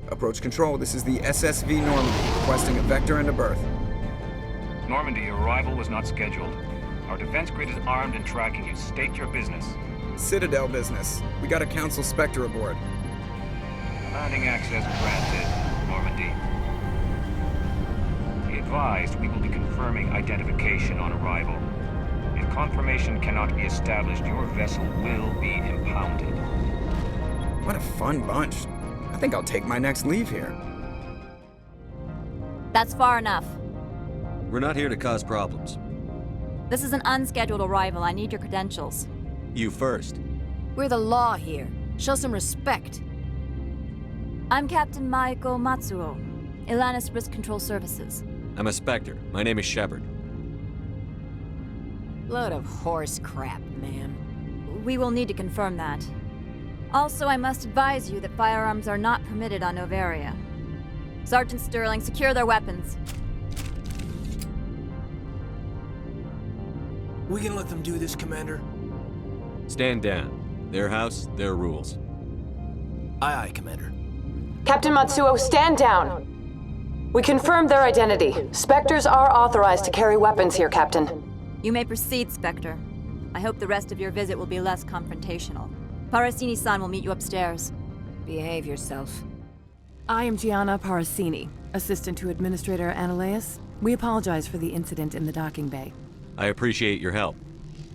Approach control, this is the SSV Normandy, requesting a vector and a berth. Normandy, your arrival was not scheduled. Our defense grid is armed and tracking you. State your business. Citadel business. We got a Council Spectre aboard. Landing access granted, Normandy. Be advised, we will be confirming identification on arrival. If confirmation cannot be established, your vessel will be impounded. What a fun bunch. I think I'll take my next leave here. That's far enough. We're not here to cause problems. This is an unscheduled arrival. I need your credentials. You first. We're the law here. Show some respect. I'm Captain Maiko Matsuo, Ilanis Risk Control Services. I'm a Spectre. My name is Shepard. Load of horse crap, ma'am. We will need to confirm that. Also, I must advise you that firearms are not permitted on Noveria. Sergeant Sterling, secure their weapons. We can let them do this, Commander. Stand down. Their house, their rules. Aye, aye, Commander. Captain Matsuo, stand down. We confirmed their identity. Spectres are authorized to carry weapons here, Captain. You may proceed, Spectre. I hope the rest of your visit will be less confrontational. Parasini-san will meet you upstairs. Behave yourself. I am Gianna Parasini, assistant to Administrator Anoliss. We apologize for the incident in the docking bay. I appreciate your help.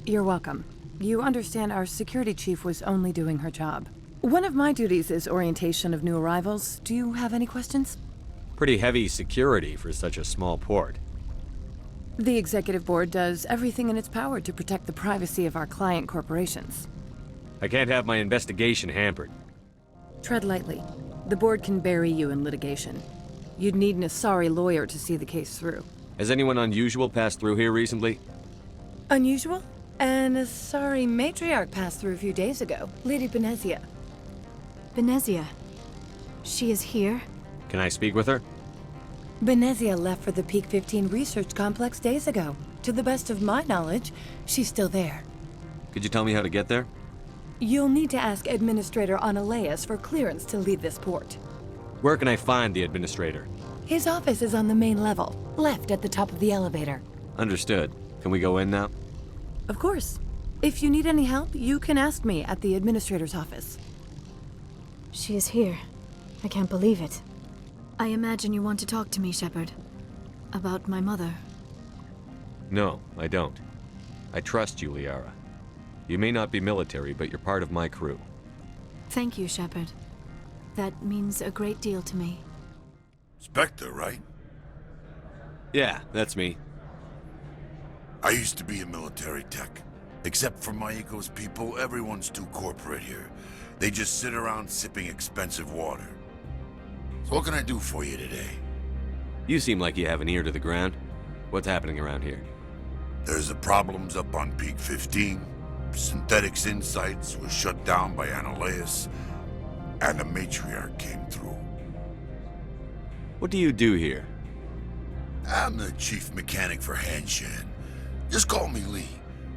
You're welcome. You understand our security chief was only doing her job. One of my duties is orientation of new arrivals. Do you have any questions? Pretty heavy security for such a small port. The Executive Board does everything in its power to protect the privacy of our client corporations. I can't have my investigation hampered. Tread lightly. The board can bury you in litigation. You'd need an Asari lawyer to see the case through. Has anyone unusual passed through here recently? Unusual? An Asari matriarch passed through a few days ago. Lady Benezia. Benezia? She is here? Can I speak with her? Benezia left for the Peak 15 research complex days ago. To the best of my knowledge, she's still there. Could you tell me how to get there? You'll need to ask Administrator Anoliss for clearance to leave this port. Where can I find the Administrator? His office is on the main level, left at the top of the elevator. Understood. Can we go in now? Of course. If you need any help, you can ask me at the Administrator's office. She is here. I can't believe it. I imagine you want to talk to me, Shepard. About my mother. No, I don't. I trust you, Liara. You may not be military, but you're part of my crew. Thank you, Shepard. That means a great deal to me. Spectre, right? Yeah, that's me. I used to be a military tech. Except for Maiko's people, everyone's too corporate here. They just sit around sipping expensive water. So what can I do for you today? You seem like you have an ear to the ground. What's happening around here? There's the problems up on Peak 15. Synthetics Insights was shut down by Anoliss, and the matriarch came through. What do you do here? I'm the chief mechanic for Hanshan. Just call me Lee.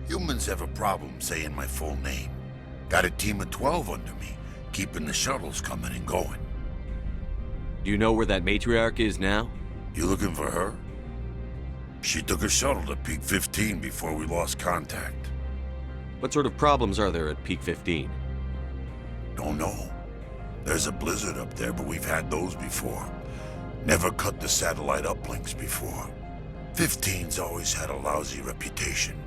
Humans have a problem saying my full name. Got a team of 12 under me, keeping the shuttles coming and going. Do you know where that matriarch is now? You looking for her? She took a shuttle to Peak 15 before we lost contact. What sort of problems are there at Peak 15? Don't know. There's a blizzard up there, but we've had those before. Never cut the satellite uplinks before. 15's always had a lousy reputation.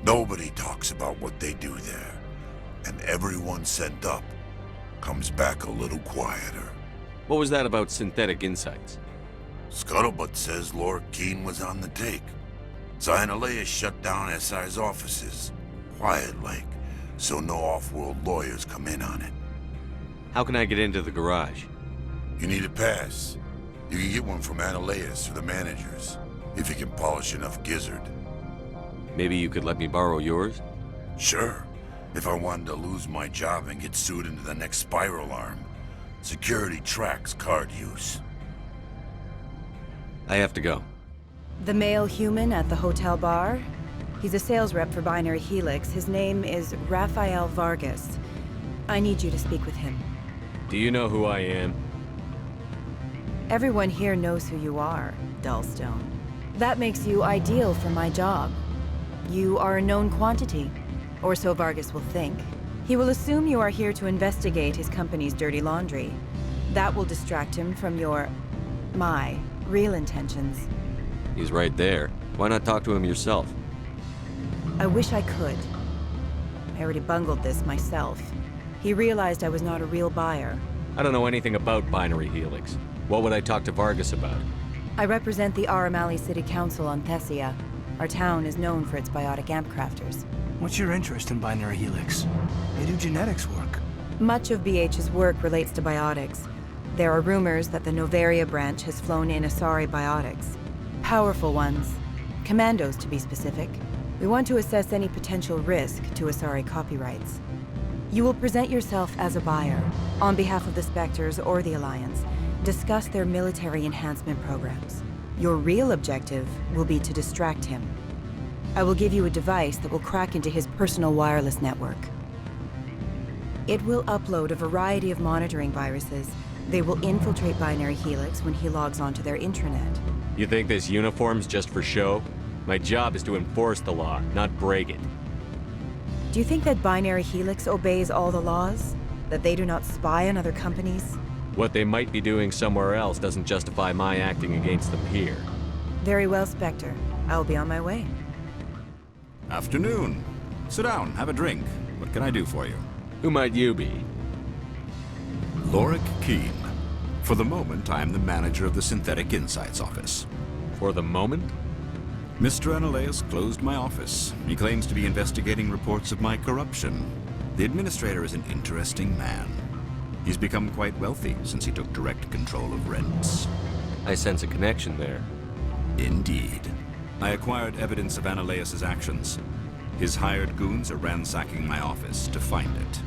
Nobody talks about what they do there. And everyone sent up comes back a little quieter. What was that about Synthetic Insights? Scuttlebutt says Laurik Keane was on the take. Anoliss shut down SI's offices. Quiet-like, so no off-world lawyers come in on it. How can I get into the garage? You need a pass. You can get one from Anoliss or the managers, if you can polish enough gizzard. Maybe you could let me borrow yours? Sure, if I wanted to lose my job and get sued into the next spiral arm. Security tracks card use. I have to go. The male human at the hotel bar? He's a sales rep for Binary Helix. His name is Rafael Vargas. I need you to speak with him. Do you know who I am? Everyone here knows who you are, Dullstone. That makes you ideal for my job. You are a known quantity, or so Vargas will think. He will assume you are here to investigate his company's dirty laundry. That will distract him from my real intentions. He's right there. Why not talk to him yourself? I wish I could. I already bungled this myself. He realized I was not a real buyer. I don't know anything about Binary Helix. What would I talk to Vargas about? I represent the Aramali City Council on Thessia. Our town is known for its biotic amp crafters. What's your interest in Binary Helix? They do genetics work. Much of BH's work relates to biotics. There are rumors that the Noveria branch has flown in Asari biotics. Powerful ones. Commandos, to be specific. We want to assess any potential risk to Asari copyrights. You will present yourself as a buyer, on behalf of the Spectres or the Alliance. Discuss their military enhancement programs. Your real objective will be to distract him. I will give you a device that will crack into his personal wireless network. It will upload a variety of monitoring viruses. They will infiltrate Binary Helix when he logs onto their intranet. You think this uniform's just for show? My job is to enforce the law, not break it. Do you think that Binary Helix obeys all the laws? That they do not spy on other companies? What they might be doing somewhere else doesn't justify my acting against them here. Very well, Spectre. I'll be on my way. Afternoon. Sit down, have a drink. What can I do for you? Who might you be? Laurik Keane. For the moment, I am the manager of the Synthetic Insights office. For the moment? Mr. Anoliss closed my office. He claims to be investigating reports of my corruption. The administrator is an interesting man. He's become quite wealthy since he took direct control of rents. I sense a connection there. Indeed. I acquired evidence of Anoliss' actions. His hired goons are ransacking my office to find it.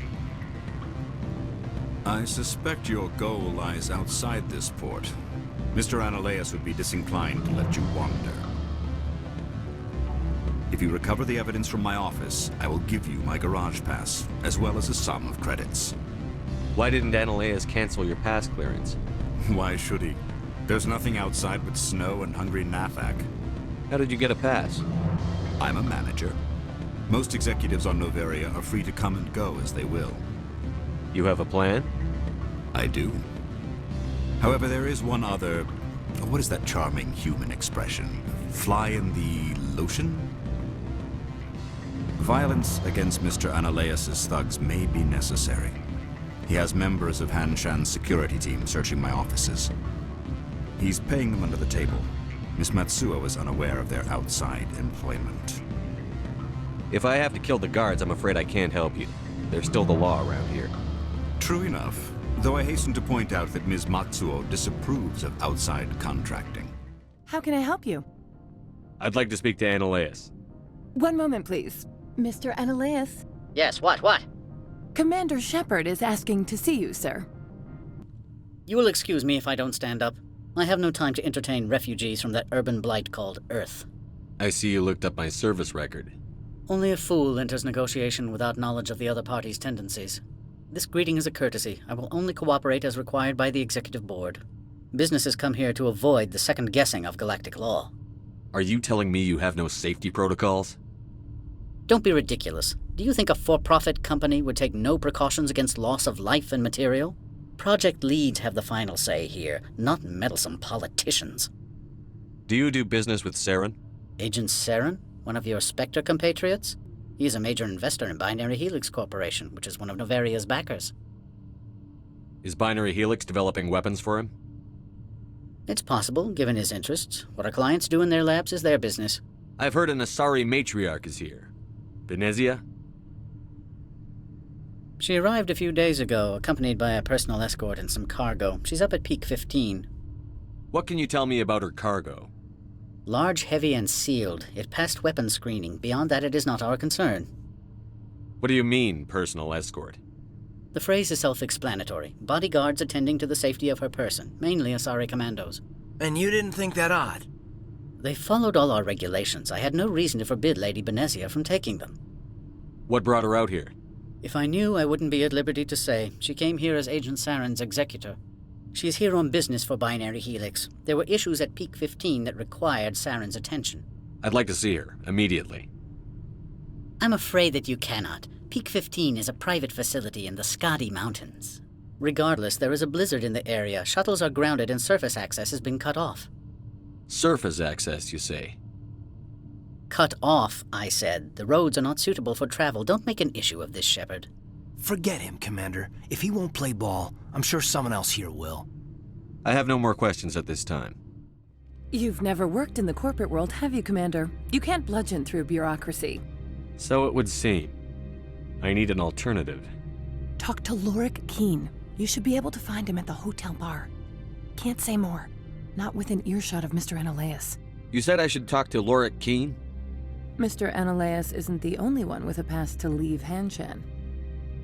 I suspect your goal lies outside this port. Mr. Anoliss would be disinclined to let you wander. If you recover the evidence from my office, I will give you my garage pass, as well as a sum of credits. Why didn't Anoliss cancel your pass clearance? Why should he? There's nothing outside but snow and hungry Nathak. How did you get a pass? I'm a manager. Most executives on Noveria are free to come and go as they will. You have a plan? I do. However, there is one other... What is that charming human expression? Fly in the lotion? Violence against Mr. Anoliss' thugs may be necessary. He has members of Han Shan's security team searching my offices. He's paying them under the table. Miss Matsuo is unaware of their outside employment. If I have to kill the guards, I'm afraid I can't help you. There's still the law around here. True enough, though I hasten to point out that Ms. Matsuo disapproves of outside contracting. How can I help you? I'd like to speak to Anoliss. One moment, please. Mr. Anoliss? Yes, what? Commander Shepard is asking to see you, sir. You will excuse me if I don't stand up. I have no time to entertain refugees from that urban blight called Earth. I see you looked up my service record. Only a fool enters negotiation without knowledge of the other party's tendencies. This greeting is a courtesy. I will only cooperate as required by the Executive Board. Businesses come here to avoid the second guessing of galactic law. Are you telling me you have no safety protocols? Don't be ridiculous. Do you think a for-profit company would take no precautions against loss of life and material? Project leads have the final say here, not meddlesome politicians. Do you do business with Saren? Agent Saren? One of your Spectre compatriots? He is a major investor in Binary Helix Corporation, which is one of Noveria's backers. Is Binary Helix developing weapons for him? It's possible, given his interests. What our clients do in their labs is their business. I've heard an Asari matriarch is here. Benezia? She arrived a few days ago, accompanied by a personal escort and some cargo. She's up at Peak 15. What can you tell me about her cargo? Large, heavy, and sealed. It passed weapons screening. Beyond that, it is not our concern. What do you mean, personal escort? The phrase is self-explanatory. Bodyguards attending to the safety of her person, mainly Asari commandos. And you didn't think that odd? They followed all our regulations. I had no reason to forbid Lady Benezia from taking them. What brought her out here? If I knew, I wouldn't be at liberty to say. She came here as Agent Saren's executor. She's here on business for Binary Helix. There were issues at Peak 15 that required Saren's attention. I'd like to see her, immediately. I'm afraid that you cannot. Peak 15 is a private facility in the Skadi Mountains. Regardless, there is a blizzard in the area. Shuttles are grounded and surface access has been cut off. Surface access, you say? Cut off, I said. The roads are not suitable for travel. Don't make an issue of this, Shepard. Forget him, Commander. If he won't play ball, I'm sure someone else here will. I have no more questions at this time. You've never worked in the corporate world, have you, Commander? You can't bludgeon through bureaucracy. So it would seem. I need an alternative. Talk to Laurik Keane. You should be able to find him at the hotel bar. Can't say more. Not within earshot of Mr. Anoliss. You said I should talk to Laurik Keane? Mr. Anoliss isn't the only one with a pass to leave Hanshan.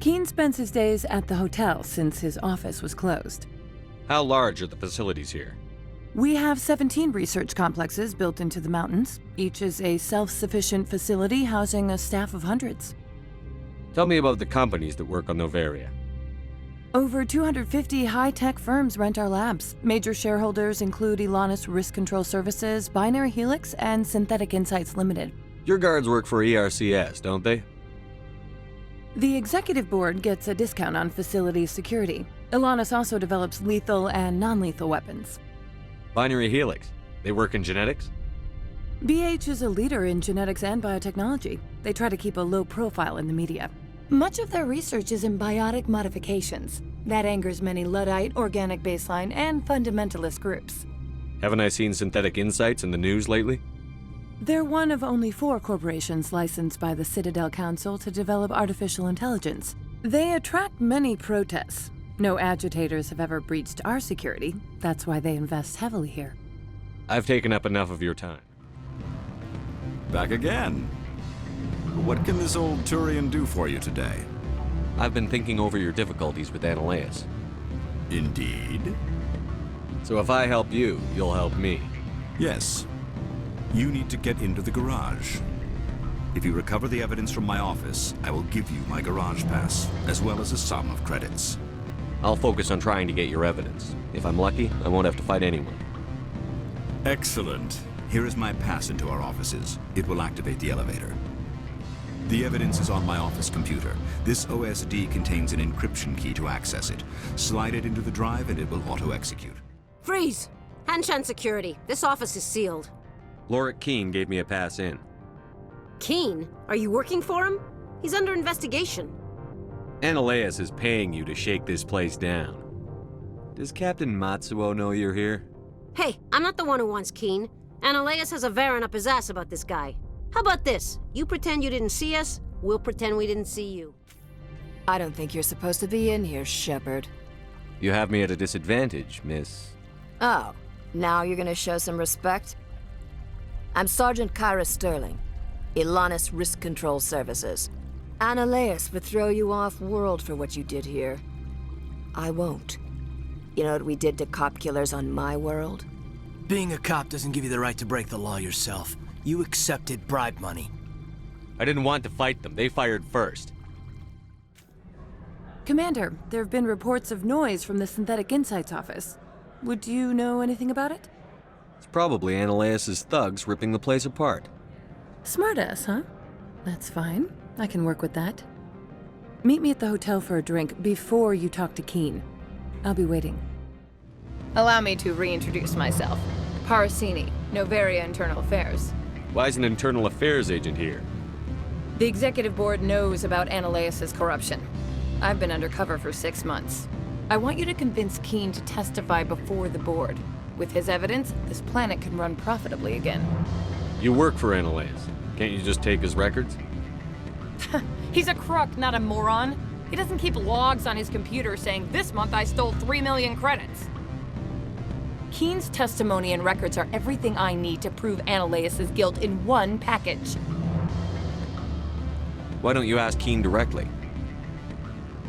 Keane spends his days at the hotel since his office was closed. How large are the facilities here? We have 17 research complexes built into the mountains. Each is a self-sufficient facility housing a staff of hundreds. Tell me about the companies that work on Noveria. Over 250 high-tech firms rent our labs. Major shareholders include Anoliss Risk Control Services, Binary Helix, and Synthetic Insights Limited. Your guards work for ERCS, don't they? The executive board gets a discount on facility security. Anoliss also develops lethal and non-lethal weapons. Binary Helix. They work in genetics? BH is a leader in genetics and biotechnology. They try to keep a low profile in the media. Much of their research is in biotic modifications. That angers many Luddite, organic baseline, and fundamentalist groups. Haven't I seen Synthetic Insights in the news lately? They're one of only 4 corporations licensed by the Citadel Council to develop artificial intelligence. They attract many protests. No agitators have ever breached our security. That's why they invest heavily here. I've taken up enough of your time. Back again. What can this old Turian do for you today? I've been thinking over your difficulties with Anoliss. Indeed? So if I help you, you'll help me. Yes. You need to get into the garage. If you recover the evidence from my office, I will give you my garage pass, as well as a sum of credits. I'll focus on trying to get your evidence. If I'm lucky, I won't have to fight anyone. Excellent. Here is my pass into our offices. It will activate the elevator. The evidence is on my office computer. This OSD contains an encryption key to access it. Slide it into the drive and it will auto-execute. Freeze! Hanshan security. This office is sealed. Laurik Keane gave me a pass in. Keane? Are you working for him? He's under investigation. Anoliss is paying you to shake this place down. Does Captain Matsuo know you're here? Hey, I'm not the one who wants Keane. Anoliss has a Varen up his ass about this guy. How about this? You pretend you didn't see us, we'll pretend we didn't see you. I don't think you're supposed to be in here, Shepard. You have me at a disadvantage, miss. Oh, now you're gonna show some respect? I'm Sergeant Kyra Sterling, Anoliss Risk Control Services. Anoliss would throw you off-world for what you did here. I won't. You know what we did to cop killers on my world? Being a cop doesn't give you the right to break the law yourself. You accepted bribe money. I didn't want to fight them. They fired first. Commander, there have been reports of noise from the Synthetic Insights office. Would you know anything about it? It's probably Anoliss' thugs ripping the place apart. Smartass, huh? That's fine. I can work with that. Meet me at the hotel for a drink before you talk to Keane. I'll be waiting. Allow me to reintroduce myself. Parasini, Noveria Internal Affairs. Why is an internal affairs agent here? The executive board knows about Anoliss' corruption. I've been undercover for 6 months. I want you to convince Keane to testify before the board. With his evidence, this planet can run profitably again. You work for Anoliss. Can't you just take his records? He's a crook, not a moron. He doesn't keep logs on his computer saying, "This month I stole 3 million credits." Keane's testimony and records are everything I need to prove Anoliss' guilt in one package. Why don't you ask Keane directly?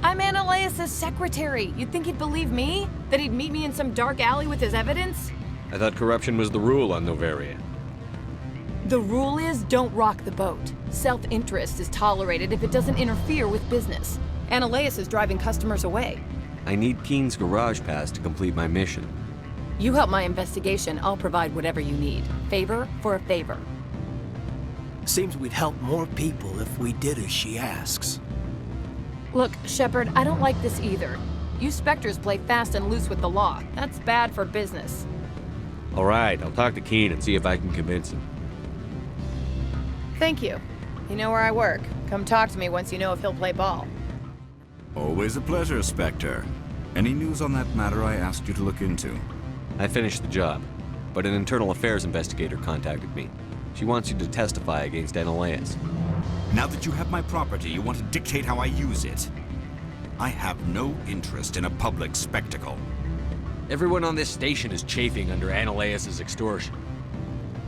I'm Anoliss' secretary. You'd think he'd believe me? That he'd meet me in some dark alley with his evidence? I thought corruption was the rule on Noveria. The rule is, don't rock the boat. Self-interest is tolerated if it doesn't interfere with business. Anoliss is driving customers away. I need Keane's garage pass to complete my mission. You help my investigation, I'll provide whatever you need. Favor for a favor. Seems we'd help more people if we did as she asks. Look, Shepard, I don't like this either. You Spectres play fast and loose with the law. That's bad for business. All right, I'll talk to Keane and see if I can convince him. Thank you. You know where I work. Come talk to me once you know if he'll play ball. Always a pleasure, Spectre. Any news on that matter I asked you to look into? I finished the job, but an internal affairs investigator contacted me. She wants you to testify against Anoliss. Now that you have my property, you want to dictate how I use it. I have no interest in a public spectacle. Everyone on this station is chafing under Anoliss' extortion.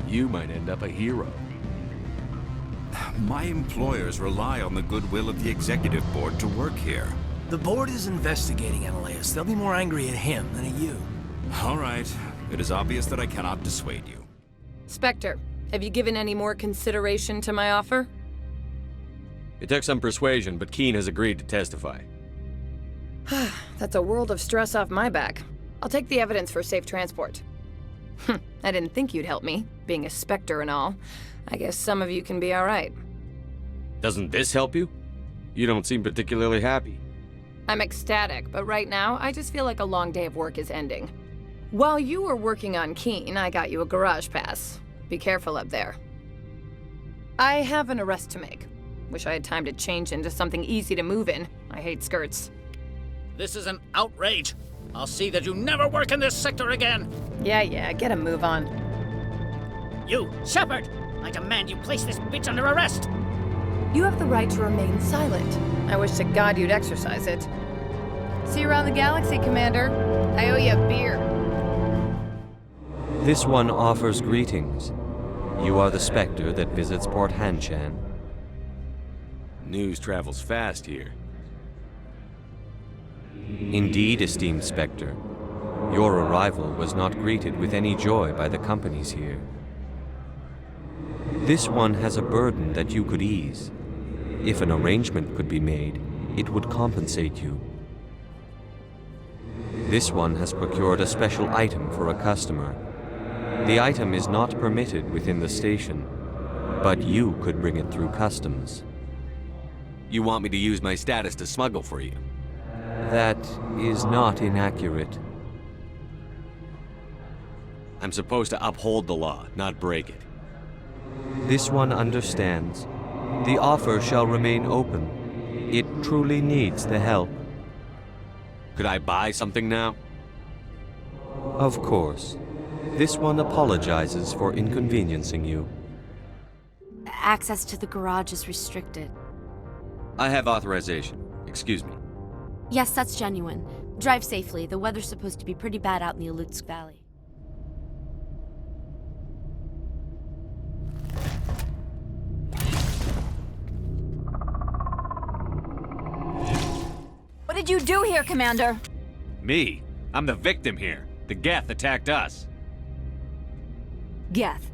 You might end up a hero. My employers rely on the goodwill of the executive board to work here. The board is investigating Anoliss. They'll be more angry at him than at you. All right. It is obvious that I cannot dissuade you. Spectre, have you given any more consideration to my offer? It took some persuasion, but Keane has agreed to testify. That's a world of stress off my back. I'll take the evidence for safe transport. I didn't think you'd help me, being a Spectre and all. I guess some of you can be all right. Doesn't this help you? You don't seem particularly happy. I'm ecstatic, but right now, I just feel like a long day of work is ending. While you were working on Keane, I got you a garage pass. Be careful up there. I have an arrest to make. Wish I had time to change into something easy to move in. I hate skirts. This is an outrage. I'll see that you never work in this sector again. Yeah, get a move on. You, Shepard! I demand you place this bitch under arrest! You have the right to remain silent. I wish to God you'd exercise it. See you around the galaxy, Commander. I owe you a beer. This one offers greetings. You are the Spectre that visits Port Hanshan. News travels fast here. Indeed, esteemed Spectre. Your arrival was not greeted with any joy by the companies here. This one has a burden that you could ease. If an arrangement could be made, it would compensate you. This one has procured a special item for a customer. The item is not permitted within the station, but you could bring it through customs. You want me to use my status to smuggle for you? That is not inaccurate. I'm supposed to uphold the law, not break it. This one understands. The offer shall remain open. It truly needs the help. Could I buy something now? Of course. This one apologizes for inconveniencing you. Access to the garage is restricted. I have authorization. Excuse me. Yes, that's genuine. Drive safely. The weather's supposed to be pretty bad out in the Alutsk Valley. What did you do here, Commander? Me? I'm the victim here. The Geth attacked us. Geth,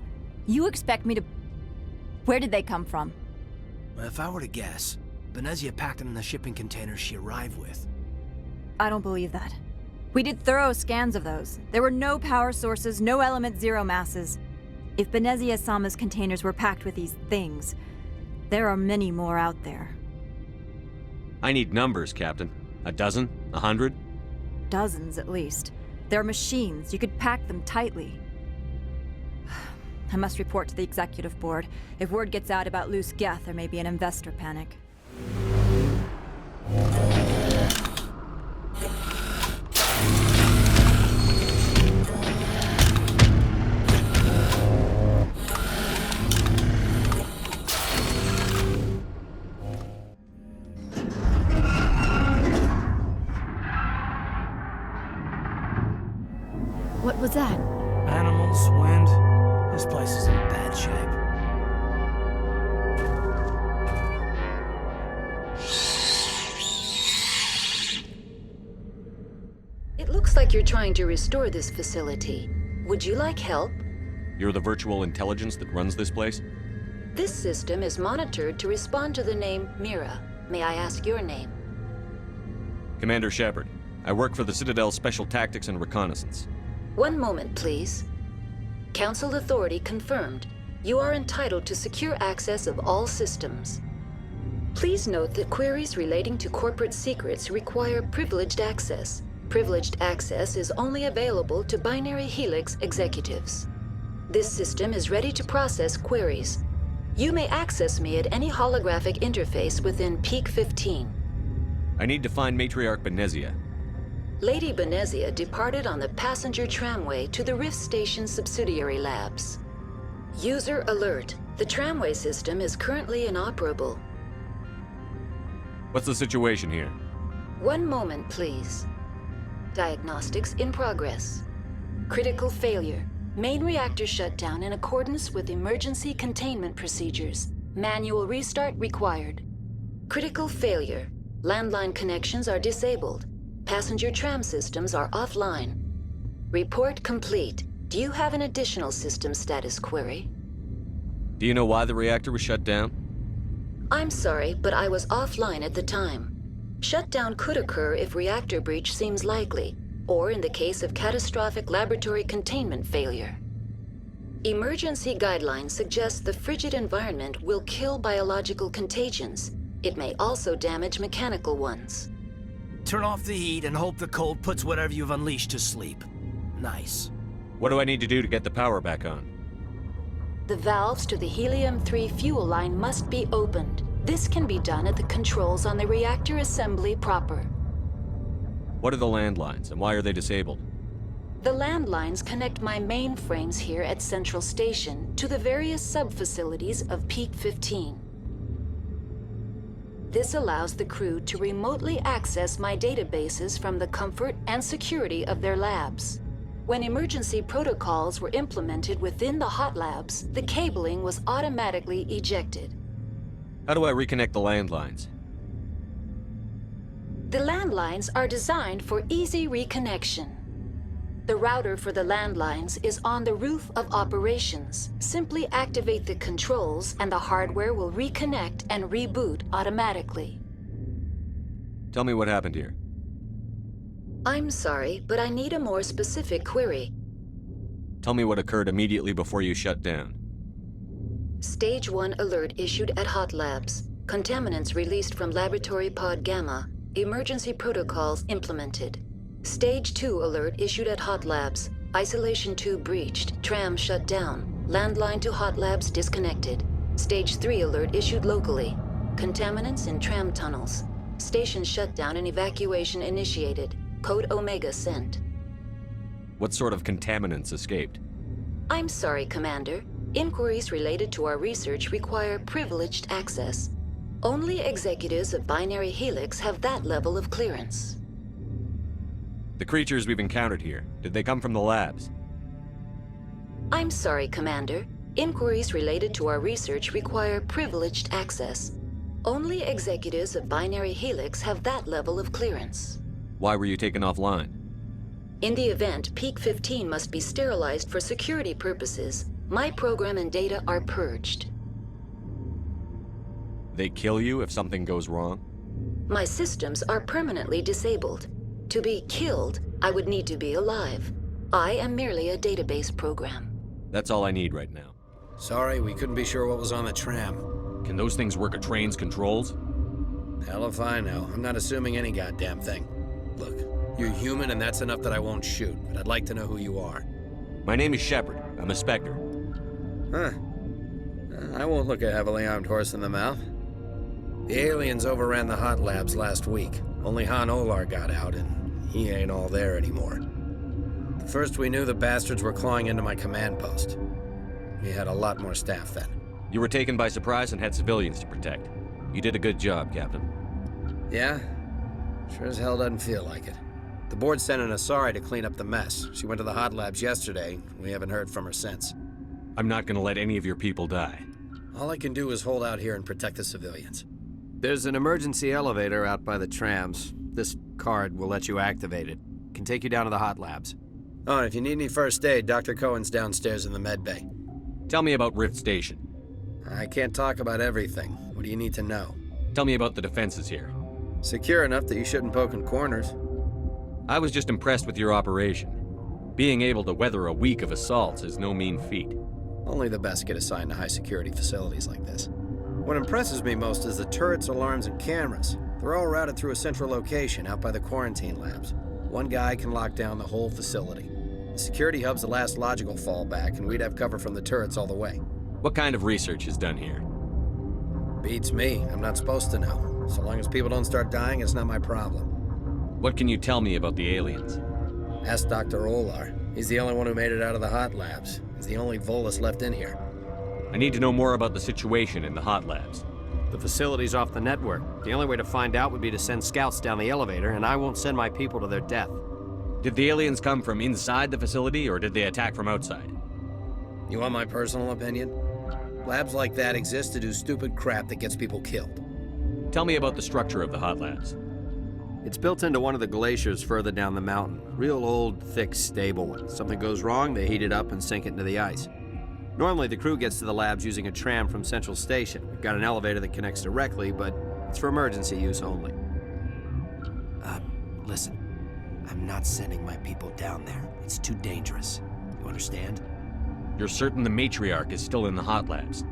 you expect me to... Where did they come from? If I were to guess, Benezia packed them in the shipping containers she arrived with. I don't believe that. We did thorough scans of those. There were no power sources, no element zero masses. If Benezia-sama's containers were packed with these things, there are many more out there. I need numbers, Captain. A dozen? 100? Dozens, at least. They're machines. You could pack them tightly. I must report to the executive board. If word gets out about loose Geth, there may be an investor panic. What was that? Animals, wind. This place is in bad shape. It looks like you're trying to restore this facility. Would you like help? You're the virtual intelligence that runs this place? This system is monitored to respond to the name MIRA. May I ask your name? Commander Shepard. I work for the Citadel Special Tactics and Reconnaissance. One moment, please. Council authority confirmed. You are entitled to secure access of all systems. Please note that queries relating to corporate secrets require privileged access. Privileged access is only available to binary Helix executives. This system is ready to process queries. You may access me at any holographic interface within Peak 15. I need to find Matriarch Benezia. Lady Benezia departed on the passenger tramway to the Rift Station subsidiary labs. User alert. The tramway system is currently inoperable. What's the situation here? One moment, please. Diagnostics in progress. Critical failure. Main reactor shut down in accordance with emergency containment procedures. Manual restart required. Critical failure. Landline connections are disabled. Passenger tram systems are offline. Report complete. Do you have an additional system status query? Do you know why the reactor was shut down? I'm sorry, but I was offline at the time. Shutdown could occur if reactor breach seems likely, or in the case of catastrophic laboratory containment failure. Emergency guidelines suggest the frigid environment will kill biological contagions. It may also damage mechanical ones. Turn off the heat and hope the cold puts whatever you've unleashed to sleep. Nice. What do I need to do to get the power back on? The valves to the helium-3 fuel line must be opened. This can be done at the controls on the reactor assembly proper. What are the landlines, and why are they disabled? The landlines connect my mainframes here at Central Station to the various sub-facilities of Peak 15. This allows the crew to remotely access my databases from the comfort and security of their labs. When emergency protocols were implemented within the hot labs, the cabling was automatically ejected. How do I reconnect the landlines? The landlines are designed for easy reconnection. The router for the landlines is on the roof of operations. Simply activate the controls and the hardware will reconnect and reboot automatically. Tell me what happened here. I'm sorry, but I need a more specific query. Tell me what occurred immediately before you shut down. Stage 1 alert issued at Hot Labs. Contaminants released from Laboratory Pod Gamma. Emergency protocols implemented. Stage 2 alert issued at Hot Labs. Isolation tube breached. Tram shut down. Landline to Hot Labs disconnected. Stage 3 alert issued locally. Contaminants in tram tunnels. Station shutdown and evacuation initiated. Code Omega sent. What sort of contaminants escaped? I'm sorry, Commander. Inquiries related to our research require privileged access. Only executives of binary Helix have that level of clearance. The creatures we've encountered here, did they come from the labs? I'm sorry, Commander. Inquiries related to our research require privileged access. Only executives of binary Helix have that level of clearance. Why were you taken offline? In the event, Peak 15 must be sterilized for security purposes. My program and data are purged. They kill you if something goes wrong? My systems are permanently disabled. To be killed, I would need to be alive. I am merely a database program. That's all I need right now. Sorry, we couldn't be sure what was on the tram. Can those things work a train's controls? Hell if I know. I'm not assuming any goddamn thing. Look, you're human and that's enough that I won't shoot, but I'd like to know who you are. My name is Shepard. I'm a Spectre. Huh. I won't look a heavily armed horse in the mouth. The aliens overran the hot labs last week. Only Han Olar got out, and he ain't all there anymore. First we knew the bastards were clawing into my command post. We had a lot more staff then. You were taken by surprise and had civilians to protect. You did a good job, Captain. Yeah? Sure as hell doesn't feel like it. The board sent an Asari to clean up the mess. She went to the hot labs yesterday. We haven't heard from her since. I'm not gonna let any of your people die. All I can do is hold out here and protect the civilians. There's an emergency elevator out by the trams. This card will let you activate it. Can take you down to the hot labs. Oh, and if you need any first aid, Dr. Cohen's downstairs in the med bay. Tell me about Rift Station. I can't talk about everything. What do you need to know? Tell me about the defenses here. Secure enough that you shouldn't poke in corners. I was just impressed with your operation. Being able to weather a week of assaults is no mean feat. Only the best get assigned to high-security facilities like this. What impresses me most is the turrets, alarms, and cameras. They're all routed through a central location out by the quarantine labs. One guy can lock down the whole facility. The security hub's the last logical fallback, and we'd have cover from the turrets all the way. What kind of research is done here? Beats me. I'm not supposed to know. So long as people don't start dying, it's not my problem. What can you tell me about the aliens? Ask Dr. Olar. He's the only one who made it out of the hot labs. He's the only Volus left in here. I need to know more about the situation in the hot labs. The facility's off the network. The only way to find out would be to send scouts down the elevator, and I won't send my people to their death. Did the aliens come from inside the facility, or did they attack from outside? You want my personal opinion? Labs like that exist to do stupid crap that gets people killed. Tell me about the structure of the hot labs. It's built into one of the glaciers further down the mountain. Real old, thick, stable one. Something goes wrong, they heat it up and sink it into the ice. Normally, the crew gets to the labs using a tram from Central Station. We've got an elevator that connects directly, but it's for emergency use only. Listen. I'm not sending my people down there. It's too dangerous. You understand? You're certain the matriarch is still in the hot labs?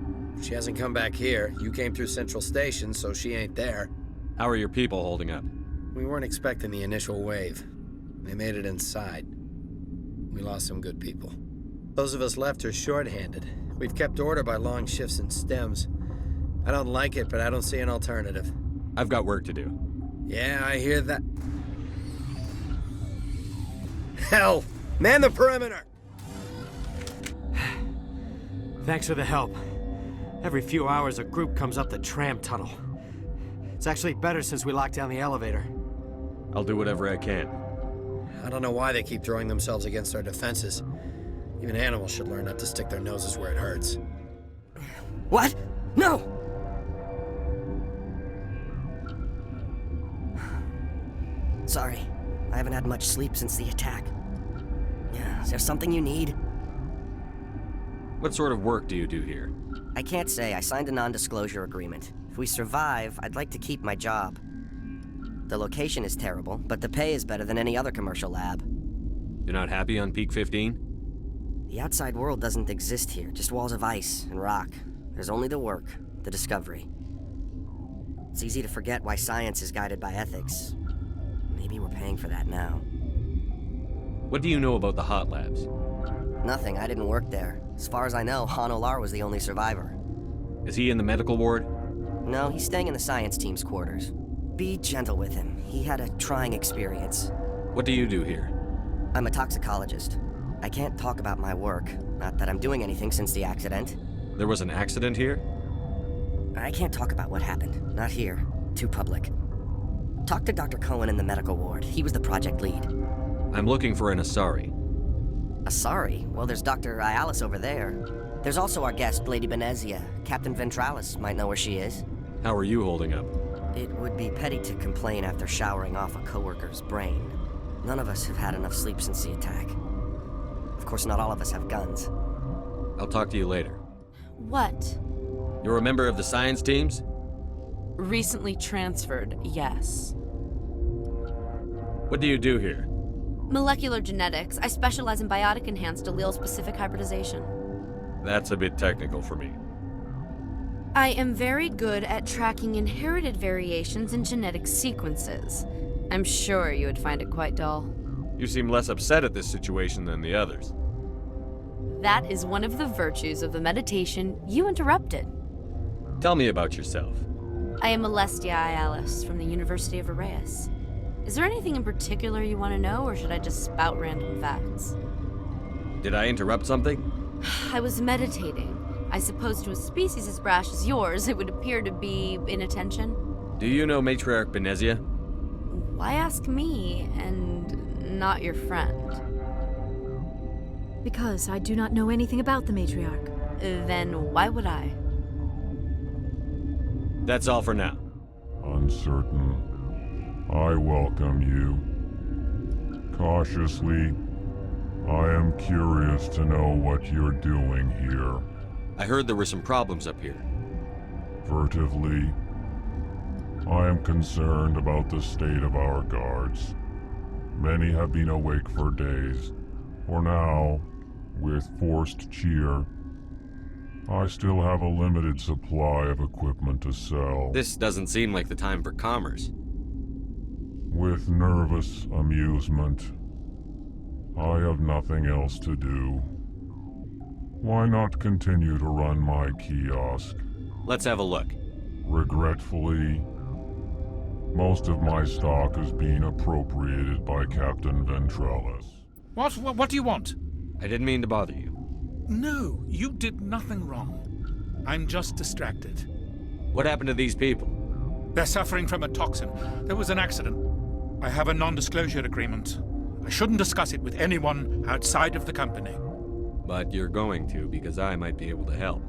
She hasn't come back here. You came through Central Station, so she ain't there. How are your people holding up? We weren't expecting the initial wave. They made it inside. We lost some good people. Those of us left are short-handed. We've kept order by long shifts and stems. I don't like it, but I don't see an alternative. I've got work to do. Yeah, I hear that. Hell! Man the perimeter! Thanks for the help. Every few hours, a group comes up the tram tunnel. It's actually better since we locked down the elevator. I'll do whatever I can. I don't know why they keep throwing themselves against our defenses. Even animals should learn not to stick their noses where it hurts. What? No! Sorry. I haven't had much sleep since the attack. Is there something you need? What sort of work do you do here? I can't say. I signed a non-disclosure agreement. If we survive, I'd like to keep my job. The location is terrible, but the pay is better than any other commercial lab. You're not happy on Peak 15? The outside world doesn't exist here, just walls of ice and rock. There's only the work, the discovery. It's easy to forget why science is guided by ethics. Maybe we're paying for that now. What do you know about the hot labs? Nothing. I didn't work there. As far as I know, Olar was the only survivor. Is he in the medical ward? No, he's staying in the science team's quarters. Be gentle with him. He had a trying experience. What do you do here? I'm a toxicologist. I can't talk about my work. Not that I'm doing anything since the accident. There was an accident here? I can't talk about what happened. Not here. Too public. Talk to Dr. Cohen in the medical ward. He was the project lead. I'm looking for an Asari. Asari? Well, there's Dr. Ayalis over there. There's also our guest, Lady Benezia. Captain Ventralis might know where she is. How are you holding up? It would be petty to complain after showering off a coworker's brain. None of us have had enough sleep since the attack. Of course, not all of us have guns. I'll talk to you later. What? You're a member of the science teams? Recently transferred, yes. What do you do here? Molecular genetics. I specialize in biotic-enhanced allele-specific hybridization. That's a bit technical for me. I am very good at tracking inherited variations in genetic sequences. I'm sure you would find it quite dull. You seem less upset at this situation than the others. That is one of the virtues of the meditation you interrupted. Tell me about yourself. I am Celestia Ayalis from the University of Arrayas. Is there anything in particular you want to know, or should I just spout random facts? Did I interrupt something? I was meditating. I suppose to a species as brash as yours, it would appear to be inattention. Do you know Matriarch Benezia? Why ask me, and not your friend? Because I do not know anything about the matriarch. Then why would I? That's all for now. Uncertain. I welcome you. Cautiously, I am curious to know what you're doing here. I heard there were some problems up here. Furtively, I am concerned about the state of our guards. Many have been awake for days. For now, with forced cheer, I still have a limited supply of equipment to sell. This doesn't seem like the time for commerce. With nervous amusement. I have nothing else to do. Why not continue to run my kiosk? Let's have a look. Regretfully, most of my stock is being appropriated by Captain Ventrellis. What do you want? I didn't mean to bother you. No, you did nothing wrong. I'm just distracted. What happened to these people? They're suffering from a toxin. There was an accident. I have a non-disclosure agreement. I shouldn't discuss it with anyone outside of the company. But you're going to, because I might be able to help.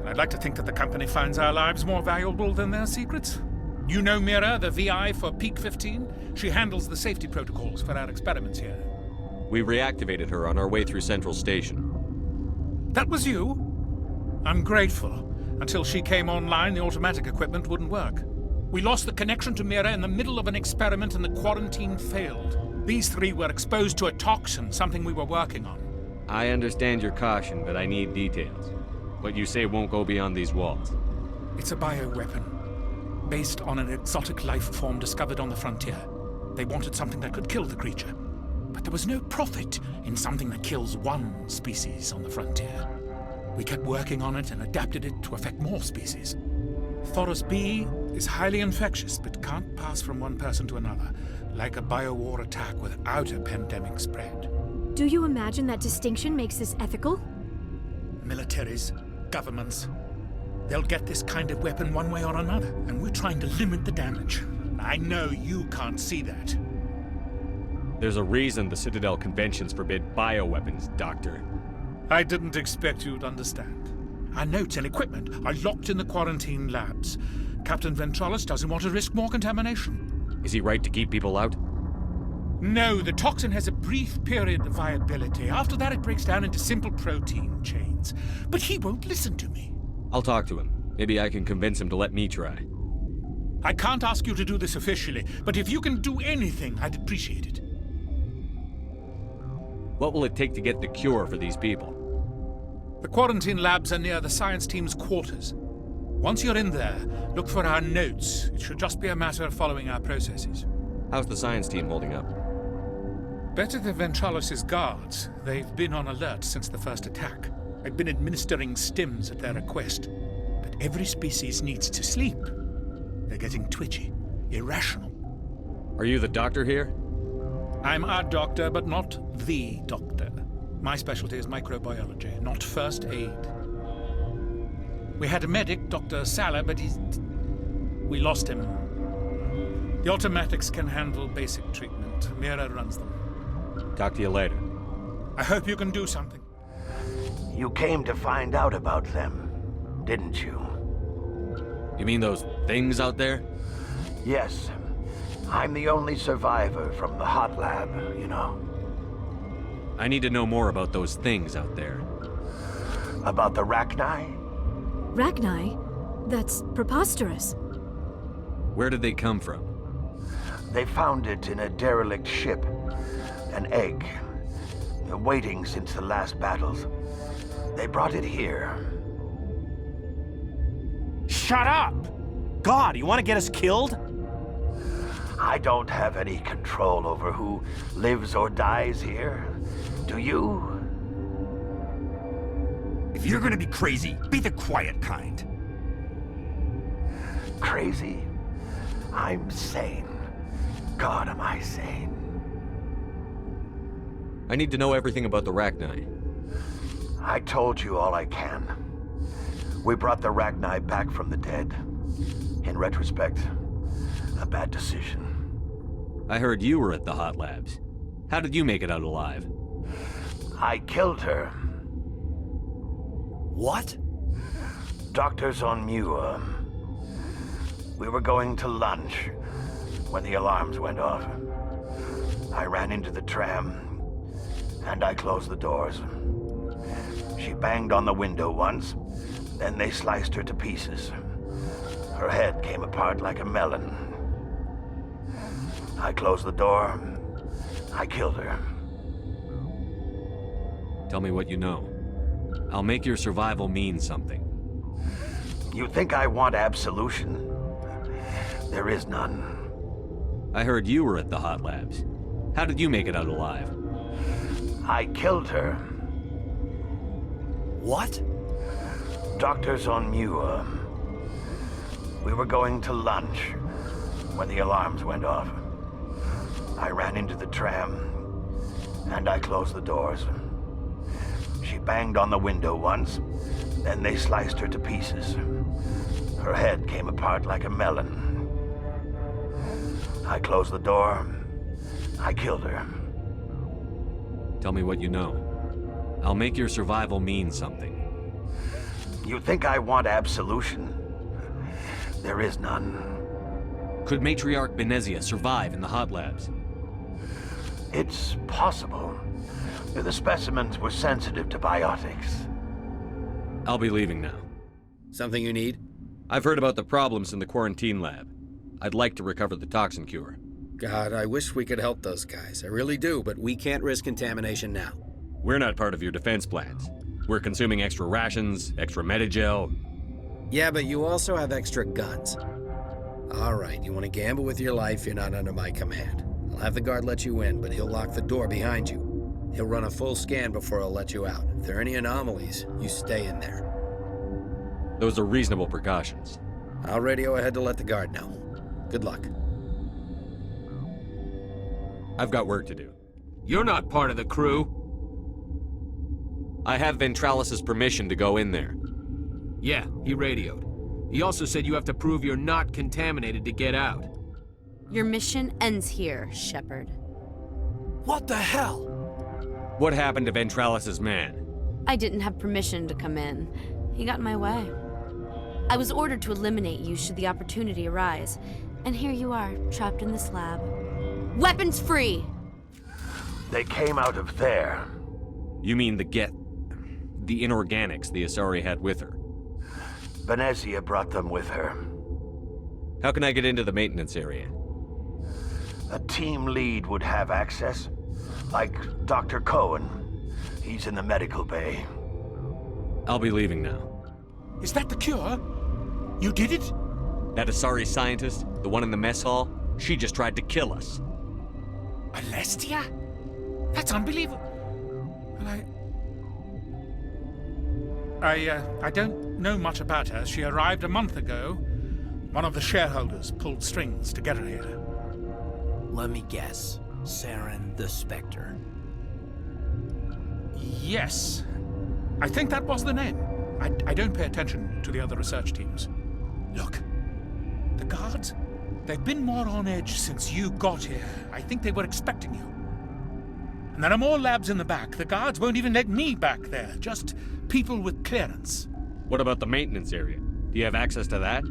And I'd like to think that the company finds our lives more valuable than their secrets. You know MIRA, the VI for Peak 15? She handles the safety protocols for our experiments here. We reactivated her on our way through Central Station. That was you? I'm grateful. Until she came online, the automatic equipment wouldn't work. We lost the connection to MIRA in the middle of an experiment and the quarantine failed. These three were exposed to a toxin, something we were working on. I understand your caution, but I need details. What you say won't go beyond these walls. It's a bioweapon, based on an exotic life form discovered on the frontier. They wanted something that could kill the creature. But there was no profit in something that kills one species on the frontier. We kept working on it and adapted it to affect more species. Thoros B is highly infectious, but can't pass from one person to another, like a biowar attack without a pandemic spread. Do you imagine that distinction makes this ethical? Militaries, governments, they'll get this kind of weapon one way or another, and we're trying to limit the damage. I know you can't see that. There's a reason the Citadel conventions forbid bioweapons, Doctor. I didn't expect you'd understand. Our notes and equipment are locked in the quarantine labs. Captain Ventrellis doesn't want to risk more contamination. Is he right to keep people out? No, the toxin has a brief period of viability. After that, it breaks down into simple protein chains. But he won't listen to me. I'll talk to him. Maybe I can convince him to let me try. I can't ask you to do this officially, but if you can do anything, I'd appreciate it. What will it take to get the cure for these people? The quarantine labs are near the science team's quarters. Once you're in there, look for our notes. It should just be a matter of following our processes. How's the science team holding up? Better than Ventrellis' guards. They've been on alert since the first attack. I've been administering stims at their request. But every species needs to sleep. They're getting twitchy, irrational. Are you the doctor here? I'm a doctor, but not the doctor. My specialty is microbiology, not first aid. We had a medic, Dr. Sala, but we lost him. The automatics can handle basic treatment. MIRA runs them. Talk to you later. I hope you can do something. You came to find out about them, didn't you? You mean those things out there? Yes. I'm the only survivor from the hot lab, you know. I need to know more about those things out there. About the Rachni? Rachni? That's preposterous. Where did they come from? They found it in a derelict ship. An egg. Waiting since the last battles. They brought it here. Shut up! God, you want to get us killed? I don't have any control over who lives or dies here. Do you? If you're gonna be crazy, be the quiet kind. Crazy? I'm sane. God, am I sane. I need to know everything about the Rachni. I told you all I can. We brought the Rachni back from the dead. In retrospect, a bad decision. I heard you were at the hot labs. How did you make it out alive? I killed her. What? Doctors on MIRA. We were going to lunch when the alarms went off. I ran into the tram, and I closed the doors. She banged on the window once, then they sliced her to pieces. Her head came apart like a melon. I closed the door I killed her. Tell me what you know. I'll make your survival mean something. You think I want absolution? There is none. I heard you were at the hot labs. How did you make it out alive? I killed her. What? Doctors on MIRA. We were going to lunch when the alarms went off. I ran into the tram, and I closed the doors. She banged on the window once, then they sliced her to pieces. Her head came apart like a melon. I closed the door. I killed her. Tell me what you know. I'll make your survival mean something. You think I want absolution? There is none. Could Matriarch Benezia survive in the hot labs? It's possible. The specimens were sensitive to biotics. I'll be leaving now. Something you need? I've heard about the problems in the quarantine lab. I'd like to recover the toxin cure. God, I wish we could help those guys. I really do, but we can't risk contamination now. We're not part of your defense plans. We're consuming extra rations, extra Medigel. Yeah, but you also have extra guns. All right, you want to gamble with your life, you're not under my command. I'll have the guard let you in, but he'll lock the door behind you. He'll run a full scan before he'll let you out. If there are any anomalies, you stay in there. Those are reasonable precautions. I'll radio ahead to let the guard know. Good luck. I've got work to do. You're not part of the crew. I have Ventralis's permission to go in there. Yeah, he radioed. He also said you have to prove you're not contaminated to get out. Your mission ends here, Shepard. What the hell? What happened to Ventralis's man? I didn't have permission to come in. He got in my way. I was ordered to eliminate you should the opportunity arise. And here you are, trapped in this lab. Weapons free! They came out of there. You mean the inorganics the Asari had with her? Benezia brought them with her. How can I get into the maintenance area? A team lead would have access, like Dr. Cohen. He's in the medical bay. I'll be leaving now. Is that the cure? You did it? That Asari scientist, the one in the mess hall, she just tried to kill us. Alestia? That's unbelievable. Well, I don't know much about her. She arrived a month ago. One of the shareholders pulled strings to get her here. Let me guess. Saren the Spectre. Yes. I think that was the name. I don't pay attention to the other research teams. Look, the guards, they've been more on edge since you got here. I think they were expecting you. And there are more labs in the back. The guards won't even let me back there. Just people with clearance. What about the maintenance area? Do you have access to that?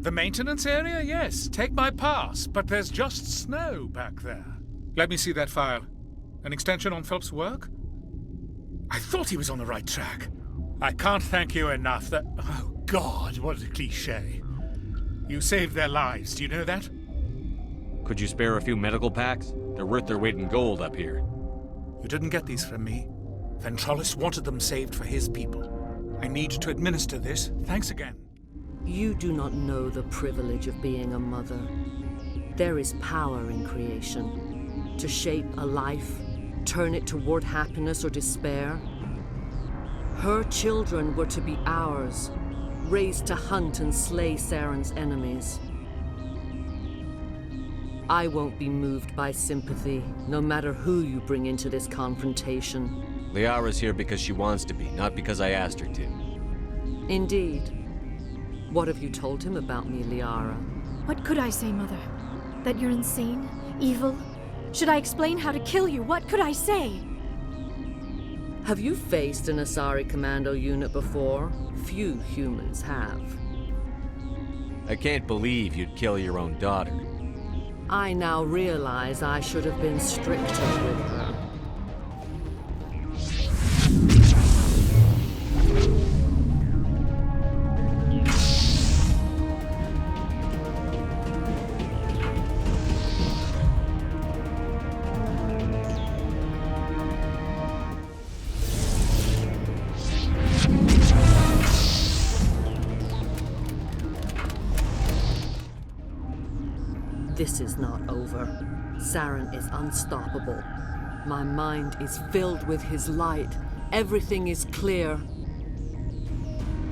The maintenance area? Yes. Take my pass. But there's just snow back there. Let me see that file. An extension on Phelps' work? I thought he was on the right track. I can't thank you enough that... Oh, God, what a cliché. You saved their lives. Do you know that? Could you spare a few medical packs? They're worth their weight in gold up here. You didn't get these from me. Ventrallis wanted them saved for his people. I need to administer this. Thanks again. You do not know the privilege of being a mother. There is power in creation. To shape a life, turn it toward happiness or despair. Her children were to be ours, raised to hunt and slay Saren's enemies. I won't be moved by sympathy, no matter who you bring into this confrontation. Liara's here because she wants to be, not because I asked her to. Indeed. What have you told him about me, Liara? What could I say, Mother? That you're insane? Evil? Should I explain how to kill you? What could I say? Have you faced an Asari commando unit before? Few humans have. I can't believe you'd kill your own daughter. I now realize I should have been stricter with her. This is not over. Saren is unstoppable. My mind is filled with his light. Everything is clear.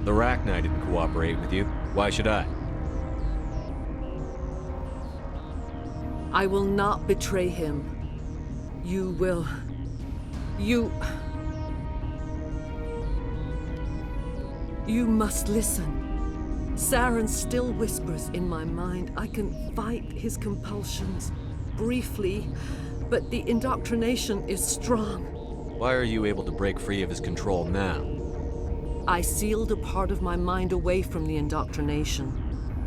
The Rachni didn't cooperate with you. Why should I? I will not betray him. You will... You must listen. Saren still whispers in my mind. I can fight his compulsions, briefly, but the indoctrination is strong. Why are you able to break free of his control now? I sealed a part of my mind away from the indoctrination,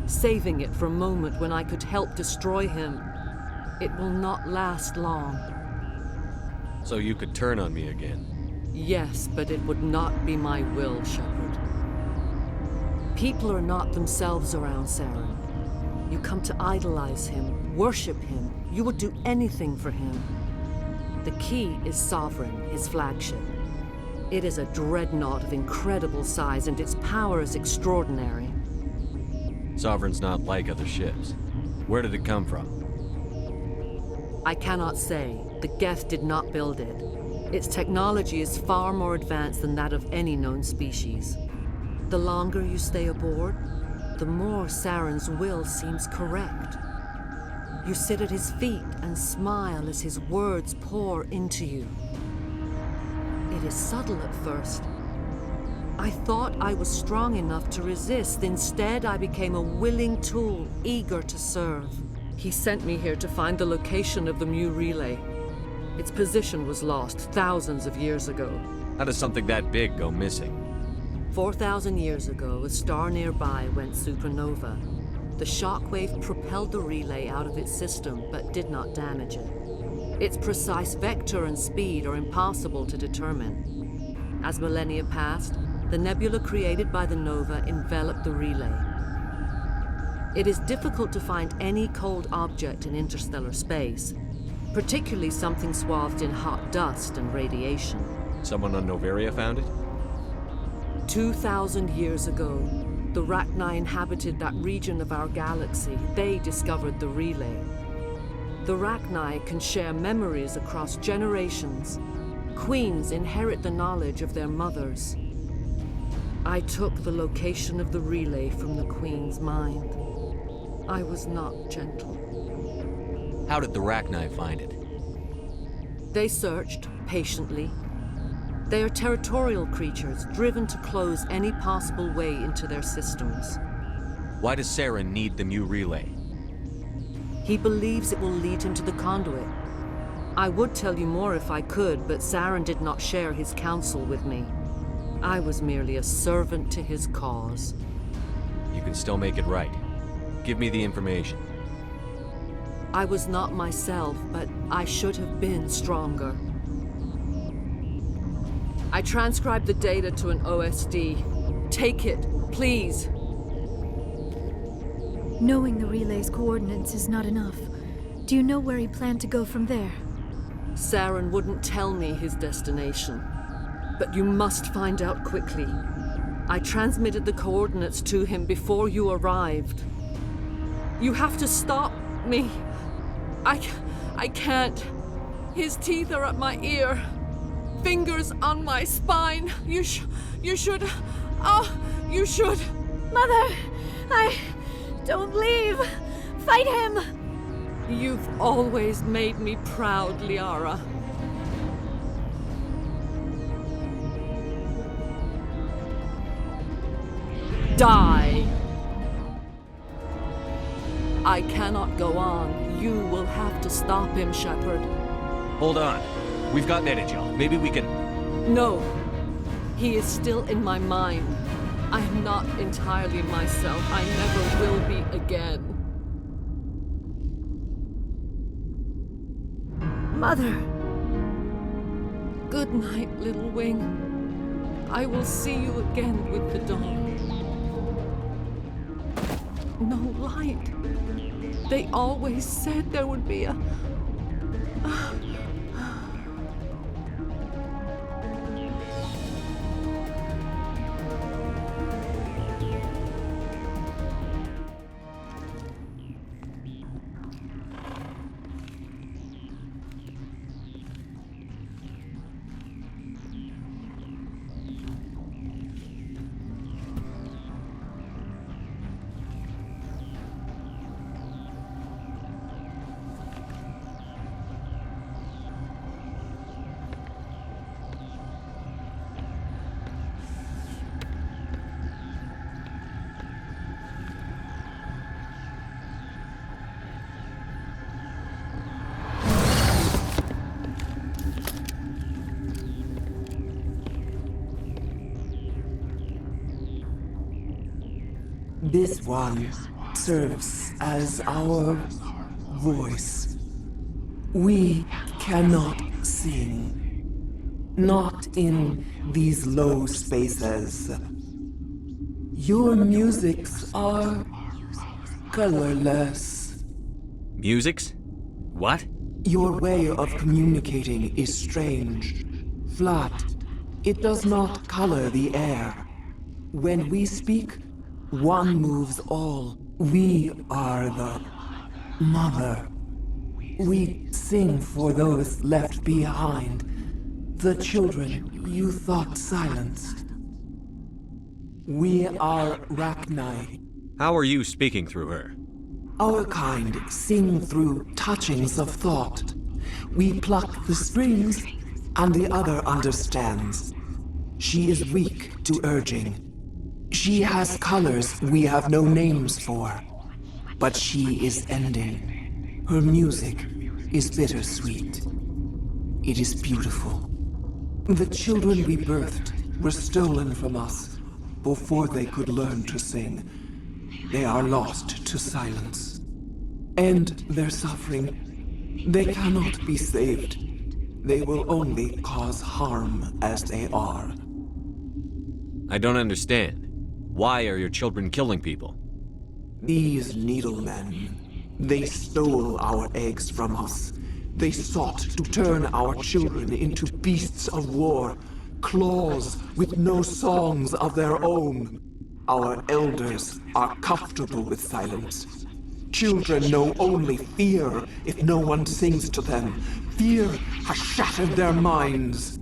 saving it for a moment when I could help destroy him. It will not last long. So you could turn on me again? Yes, but it would not be my will, Shepard. People are not themselves around Saren. You come to idolize him, worship him. You would do anything for him. The key is Sovereign, his flagship. It is a dreadnought of incredible size, and its power is extraordinary. Sovereign's not like other ships. Where did it come from? I cannot say. The Geth did not build it. Its technology is far more advanced than that of any known species. The longer you stay aboard, the more Saren's will seems correct. You sit at his feet and smile as his words pour into you. It is subtle at first. I thought I was strong enough to resist. Instead, I became a willing tool, eager to serve. He sent me here to find the location of the Mu relay. Its position was lost thousands of years ago. How does something that big go missing? 4,000 years ago, a star nearby went supernova. The shockwave propelled the relay out of its system, but did not damage it. Its precise vector and speed are impossible to determine. As millennia passed, the nebula created by the nova enveloped the relay. It is difficult to find any cold object in interstellar space, particularly something swathed in hot dust and radiation. Someone on Noveria found it? 2,000 years ago, the Rachni inhabited that region of our galaxy. They discovered the relay. The Rachni can share memories across generations. Queens inherit the knowledge of their mothers. I took the location of the relay from the Queen's mind. I was not gentle. How did the Rachni find it? They searched, patiently. They are territorial creatures, driven to close any possible way into their systems. Why does Saren need the Mu relay? He believes it will lead him to the conduit. I would tell you more if I could, but Saren did not share his counsel with me. I was merely a servant to his cause. You can still make it right. Give me the information. I was not myself, but I should have been stronger. I transcribed the data to an OSD. Take it, please. Knowing the relay's coordinates is not enough. Do you know where he planned to go from there? Saren wouldn't tell me his destination. But you must find out quickly. I transmitted the coordinates to him before you arrived. You have to stop me. I can't. His teeth are at my ear. Fingers on my spine. You should. You should. Mother! Don't leave! Fight him! You've always made me proud, Liara. Die! I cannot go on. You will have to stop him, Shepard. Hold on. We've got Energon. Maybe we can... No. He is still in my mind. I am not entirely myself. I never will be again. Mother! Good night, little wing. I will see you again with the dawn. No light. They always said there would be a... This one serves as our voice. We cannot sing. Not in these low spaces. Your musics are colorless. Musics? What? Your way of communicating is strange. Flat. It does not color the air. When we speak, one moves all. We are the mother. We sing for those left behind. The children you thought silenced. We are Rachni. How are you speaking through her? Our kind sing through touchings of thought. We pluck the strings, and the other understands. She is weak to urging. She has colors we have no names for. But she is ending. Her music is bittersweet. It is beautiful. The children we birthed were stolen from us before they could learn to sing. They are lost to silence. And their suffering, they cannot be saved. They will only cause harm as they are. I don't understand. Why are your children killing people? These needlemen, they stole our eggs from us. They sought to turn our children into beasts of war, claws with no songs of their own. Our elders are comfortable with silence. Children know only fear if no one sings to them. Fear has shattered their minds.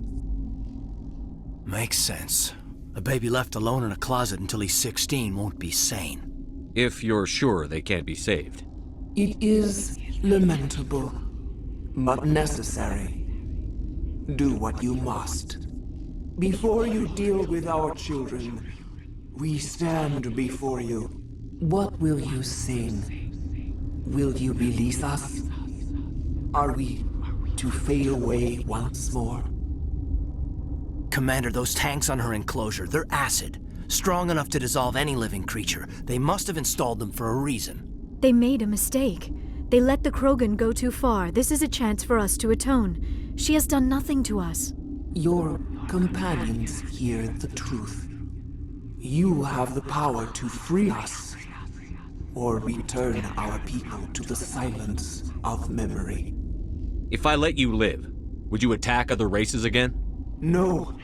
Makes sense. A baby left alone in a closet until he's 16 won't be sane. If you're sure they can't be saved. It is lamentable, but necessary. Do what you must. Before you deal with our children, we stand before you. What will you sing? Will you release us? Are we to fade away once more? Commander, those tanks on her enclosure, they're acid. Strong enough to dissolve any living creature. They must have installed them for a reason. They made a mistake. They let the Krogan go too far. This is a chance for us to atone. She has done nothing to us. Your companions hear the truth. You have the power to free us, or return our people to the silence of memory. If I let you live, would you attack other races again? No.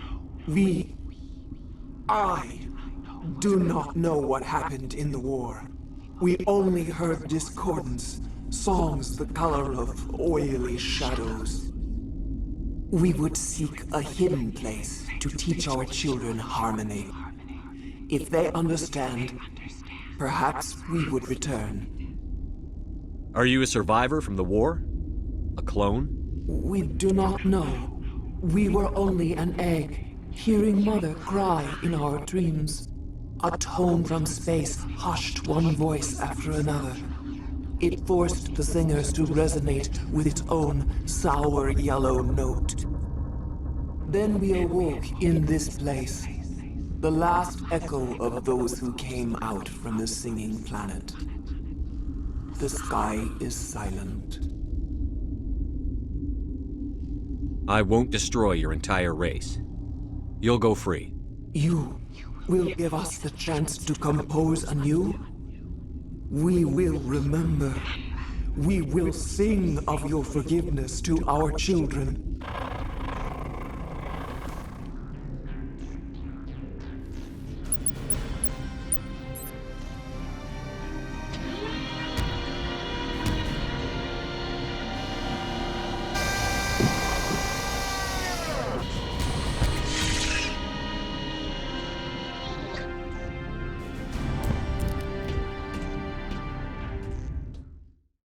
I do not know what happened in the war. We only heard discordance, songs the color of oily shadows. We would seek a hidden place to teach our children harmony. If they understand, perhaps we would return. Are you a survivor from the war? A clone? We do not know. We were only an egg, hearing Mother cry in our dreams. A tone from space hushed one voice after another. It forced the singers to resonate with its own sour yellow note. Then we awoke in this place, the last echo of those who came out from the singing planet. The sky is silent. I won't destroy your entire race. You'll go free. You will give us the chance to compose anew? We will remember. We will sing of your forgiveness to our children.